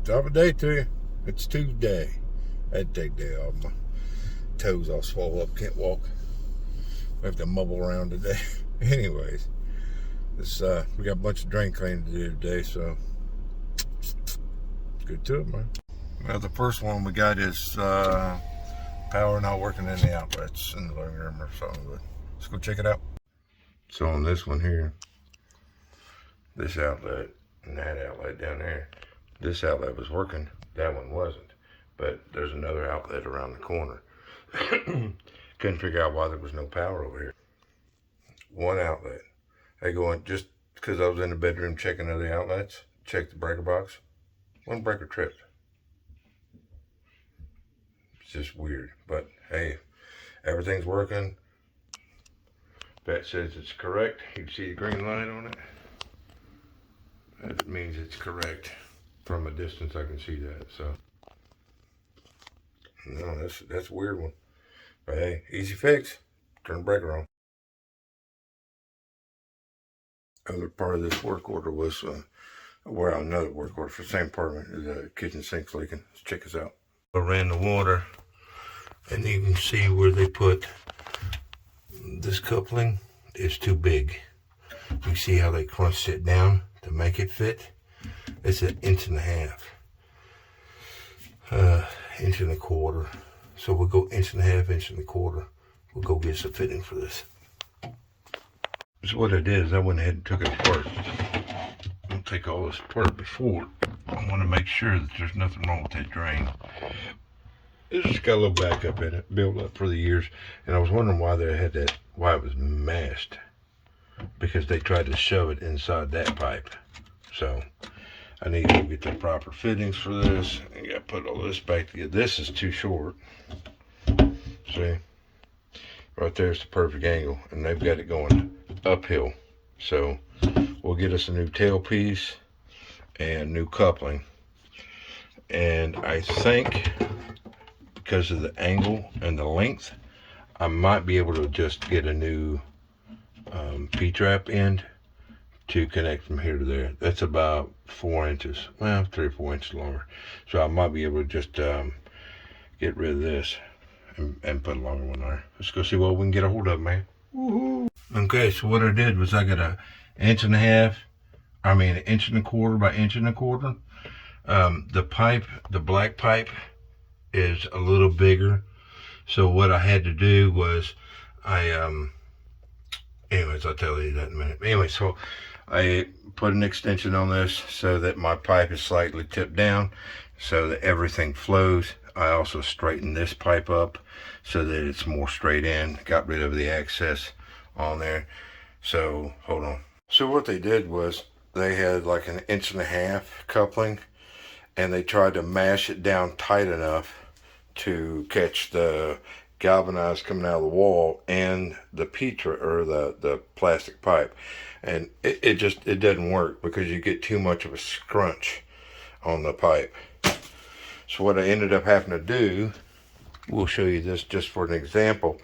Top of the day to you. It's Tuesday. I had to take day off. My toes all swollen up. Can't walk. I have to mumble around today. Anyways, this we got a bunch of drain cleaning to do today, so good to it, man. Well, the first one we got is power not working in the outlets in the living room or something. But let's go check it out. So on this one here, this outlet and that outlet down there, this outlet was working, that one wasn't. But there's another outlet around the corner. Couldn't figure out why there was no power over here. One outlet. I go in just because I was in the bedroom checking other outlets, checked the breaker box. One breaker tripped. It's just weird. But hey, everything's working. That says it's correct. You can see the green light on it. That means it's correct. From a distance I can see that, so. No, that's a weird one. But hey, easy fix. Turn the breaker on. Other part of this work order was, well, another work order for the same apartment. The kitchen sink's leaking. Let's check this out. I ran the water, and you can see where they put this coupling is too big. You can see how they crunched it down to make it fit. It's 1.5 inches. Inch and a quarter. So we'll go 1.5 inches, 1.25 inches. We'll go get some fitting for this. So what I did is I went ahead and took it apart. I'll take all this apart before. I want to make sure that there's nothing wrong with that drain. It's just got a little backup in it, built up for the years. And I was wondering why they had that, why it was mashed. Because they tried to shove it inside that pipe. So I need to get the proper fittings for this. I got to put all this back together. This is too short. See? Right there's the perfect angle. And they've got it going uphill. So we'll get us a new tailpiece and new coupling. And I think because of the angle and the length, I might be able to just get a new P-trap end to connect from here to there. That's about 4 inches, well, 3 or 4 inches longer. So I might be able to just get rid of this and put a longer one there. Let's go see what we can get a hold of, man. Woohoo! Okay, so what I did was I got 1.5 inches, 1.25 inches by 1.25 inches. The pipe, the black pipe, is a little bigger. So what I had to do was anyways, I'll tell you that in a minute. Anyway, so I put an extension on this so that my pipe is slightly tipped down so that everything flows. I also straightened this pipe up so that it's more straight in. Got rid of the excess on there. So, hold on. So what they did was they had like 1.5 inch coupling, and they tried to mash it down tight enough to catch the galvanized coming out of the wall and the or the plastic pipe, and it doesn't work because you get too much of a scrunch on the pipe. So what I ended up having to do, we'll show you this just for an example,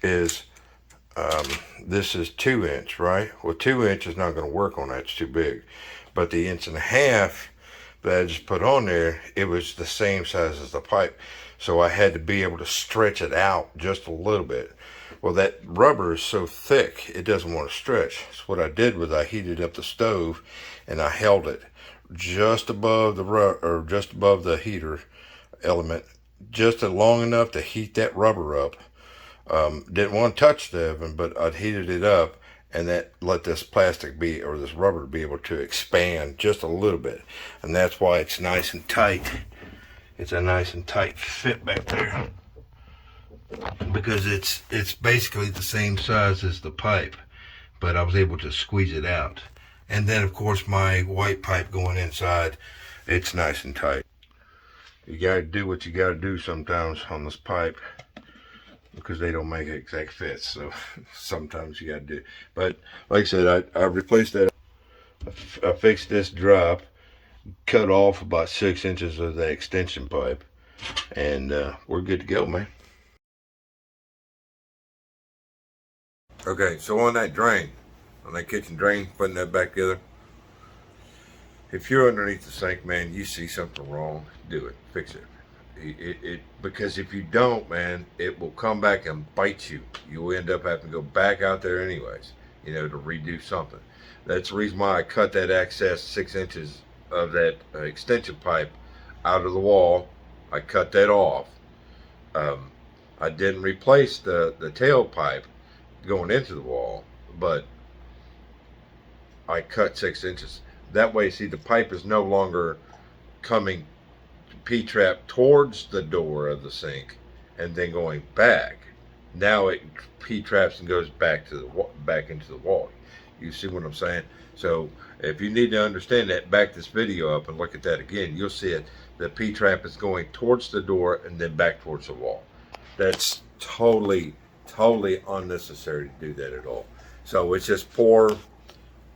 is this is 2 inch, right? Well, 2 inch is not going to work on that, it's too big. But the 1.5 inches that I just put on there, it was the same size as the pipe. So I had to be able to stretch it out just a little bit. Well, that rubber is so thick, it doesn't want to stretch. So what I did was I heated up the stove and I held it just above the just above the heater element, just long enough to heat that rubber up. Didn't want to touch the oven, but I'd heated it up, and that let this plastic or this rubber be able to expand just a little bit. And that's why it's nice and tight. It's a nice and tight fit back there, because it's basically the same size as the pipe, but I was able to squeeze it out. And then of course my white pipe going inside, it's nice and tight. You gotta do what you gotta do sometimes on this pipe, because they don't make exact fits. So sometimes you gotta do. But like I said, I replaced that. I fixed this drop, cut off about 6 inches of the extension pipe, and we're good to go, man. Okay, so on that drain, on that kitchen drain, putting that back together, if you're underneath the sink, man, you see something wrong, do it, fix it. Because if you don't, man, it will come back and bite you. You'll end up having to go back out there anyways, you know, to redo something. That's the reason why I cut that excess 6 inches of that extension pipe out of the wall. I cut that off. I didn't replace the tailpipe going into the wall, but I cut 6 inches. That way, see, the pipe is no longer coming P-trap towards the door of the sink and then going back. Now it P-traps and goes back to back into the wall. You see what I'm saying? So if you need to understand that, back this video up and look at that again. You'll see it. The P-trap is going towards the door and then back towards the wall. That's totally unnecessary to do that at all. So it's just poor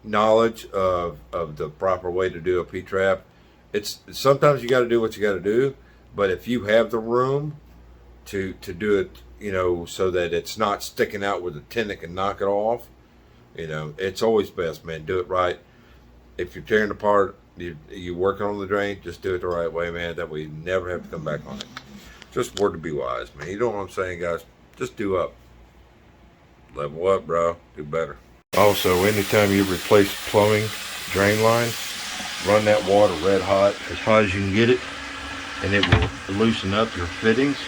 knowledge of the proper way to do a P-trap. It's sometimes you got to do what you got to do, but if you have the room to do it, you know, so that it's not sticking out with a tin that can knock it off, you know, it's always best, man. Do it right. If you're tearing apart, you working on the drain, just do it the right way, man. That way you never have to come back on it. Just a word to be wise, man. You know what I'm saying, guys? Just do up. Level up, bro. Do better. Also, anytime you replace plumbing drain line, run that water red hot as you can get it, and it will loosen up your fittings.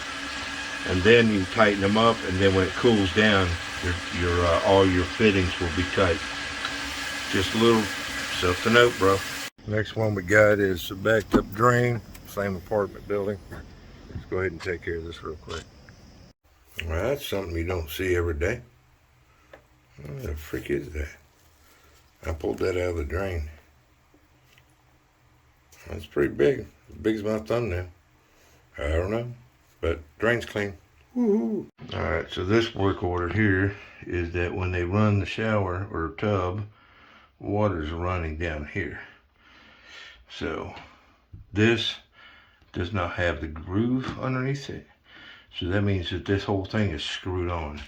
And then you tighten them up, and then when it cools down, all your fittings will be tight. Just a little stuff to note, bro. Next one we got is a backed up drain, same apartment building. Let's go ahead and take care of this real quick. Well, that's something you don't see every day. What the freak is that? I pulled that out of the drain. That's pretty big. As big as my thumbnail. I don't know, but drain's clean. Woohoo! Alright, so this work order here is that when they run the shower or tub, water's running down here. So this does not have the groove underneath it. So that means that this whole thing is screwed on.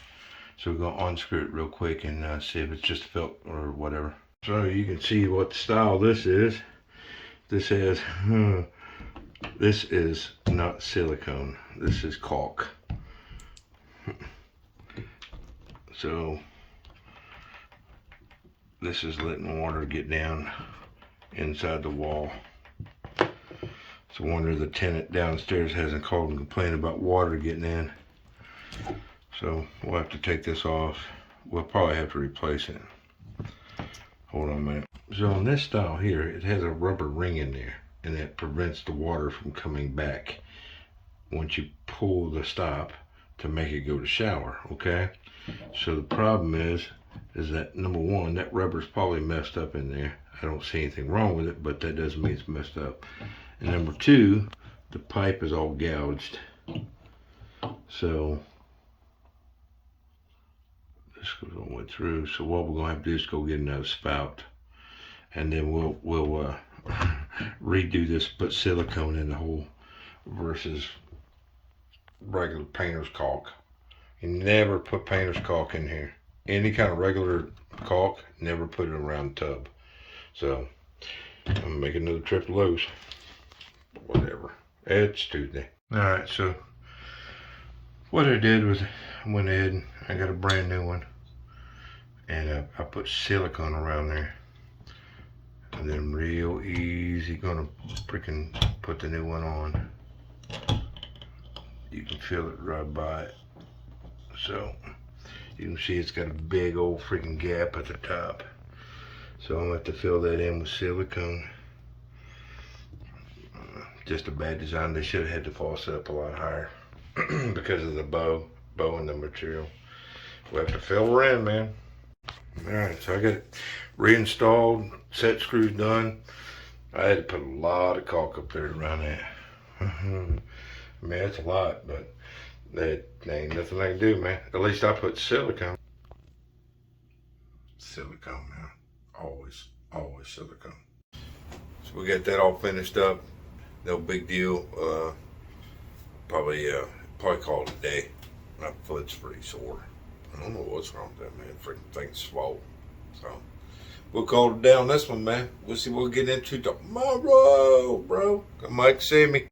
So we're going to unscrew it real quick and see if it's just felt or whatever. So you can see what style this is. This has, this is not silicone. This is caulk. So this is letting water get down inside the wall. It's a wonder the tenant downstairs hasn't called and complained about water getting in. So we'll have to take this off. We'll probably have to replace it. Hold on a minute. So on this style here, it has a rubber ring in there, and that prevents the water from coming back once you pull the stop to make it go to shower, okay? So the problem is that number one, that rubber's probably messed up in there. I don't see anything wrong with it, but that doesn't mean it's messed up. And number two, the pipe is all gouged. So this goes all the way through. So what we're gonna have to do is go get another spout, and then we'll redo this, put silicone in the hole versus regular painter's caulk. You never put painter's caulk in here. Any kind of regular caulk, never put it around the tub. So I'm gonna make another trip to Lowe's. Whatever. It's Tuesday. Alright, so what I did was I went ahead and I got a brand new one, and I put silicone around there, and then real easy gonna freaking put the new one on. You can feel it right by it. So you can see it's got a big old freaking gap at the top. So I'm gonna have to fill that in with silicone. Just a bad design. They should have had the faucet up a lot higher because of the bow and the material. We'll have to fill her in, man. Alright, so I got it reinstalled, set screws done. I had to put a lot of caulk up there around that. I mean, it's a lot, but that ain't nothing I can do, man. At least I put silicone. Silicone, man. Always silicone. So we got that all finished up. No big deal. Probably call it a day. My foot's pretty sore. I don't know what's wrong with that, man. Freaking thing's swole. So we'll call it down this one, man. We'll see what we'll get into tomorrow, bro. Come Mike, see me.